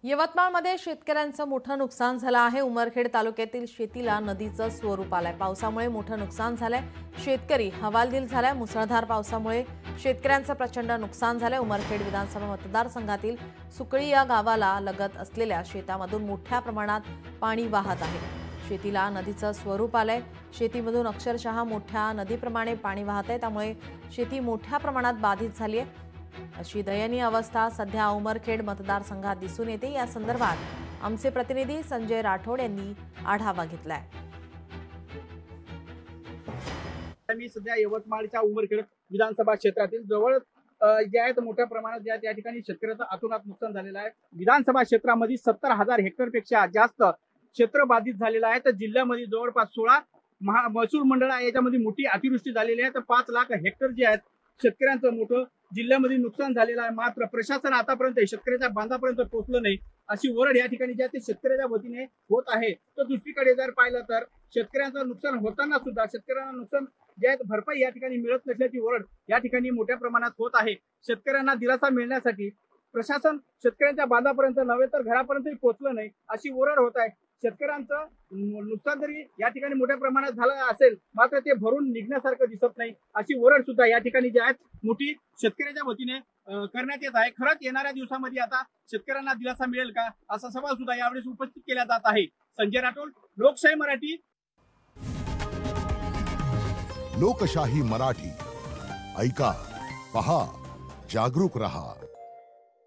यवतमाळमध्ये शेतकऱ्यांचं मोठं नुकसान झालं आहे। उमरखेड तालुक्यातील शेतीला नदीचं स्वरूप आलंय। पावसामुळे मोठं नुकसान झालंय। शेतकरी हवालदिल झालाय। मुसळधार पावसामुळे शेतकऱ्यांचं प्रचंड नुकसान झालंय। उमरखेड विधानसभा मतदारसंघातील सुकळी या गावाला लगत असलेल्या शेतामधून मोठ्या प्रमाणात पाणी वाहत आहे। शेतीला नदीचं स्वरूप आलंय। शेतीमधून अक्षरशः मोठ्या नदीप्रमाणे पाणी वाहतंय, त्यामुळे शेती मोठ्या प्रमाणात बाधित झाली आहे। अशी दयनीय अवस्था सध्या उमरखेड मतदारसंघात दिसून येते। या संदर्भात आमचे प्रतिनिधी संजय राठोड यांनी आढावा घेतलाय। मी सध्या यवतमाळच्या उमरखेड विधानसभा क्षेत्रातील जवळ जे आहेत मोठ्या प्रमाणात या ठिकाणी शेतकऱ्याचं अतोनात नुकसान झालेलं आहे। विधानसभा क्षेत्रामध्ये 70,000 हेक्टरपेक्षा जास्त क्षेत्र बाधित झालेलं आहे। तर जिल्ह्यामध्ये जवळपास 16 महसूल मंडळ आहे। याच्यामध्ये मोठी अतिवृष्टी झालेली आहे। तर 5 लाख हेक्टर जे आहेत शेतकऱ्यांचं मोठं जिल्ह्यामध्ये नुकसान झालेलं आहे। मात्र प्रशासन आतापर्यंत शेतकऱ्याच्या बांधापर्यंत पोहोचलं नाही, अशी ओरड या ठिकाणी जे ते शेतकऱ्याच्या वतीने होत आहे। तर दुसरीकडे जर पाहिलं तर शेतकऱ्यांचं नुकसान होताना सुद्धा शेतकऱ्यांना नुकसान जे आहे भरपाई या ठिकाणी मिळत नसल्याची ओरड या ठिकाणी मोठ्या प्रमाणात होत आहे। शेतकऱ्यांना दिलासा मिळण्यासाठी प्रशासन शेतकऱ्यांच्या बांधापर्यंत नव्हे तर घरापर्यंतही पोहोचलं नाही, अशी ओरड होत आहे। शेतकऱ्यांचं नुकसान जरी या ठिकाणी मोठ्या प्रमाणात झालं असेल, मात्र ते भरून निघण्यासारखं दिसत नाही, अशी ओरड सुद्धा या ठिकाणी जे आहेत मोठी शेतकऱ्याच्या वतीने करण्यात येत आहे। खरंच येणाऱ्या दिवसामध्ये आता शेतकऱ्यांना दिलासा मिळेल का, असा सवाल सुद्धा यावेळेस उपस्थित केला जात आहे। संजय राठोड, लोकशाही मराठी। लोकशाही मराठी ऐका, पहा, जागरूक रहा।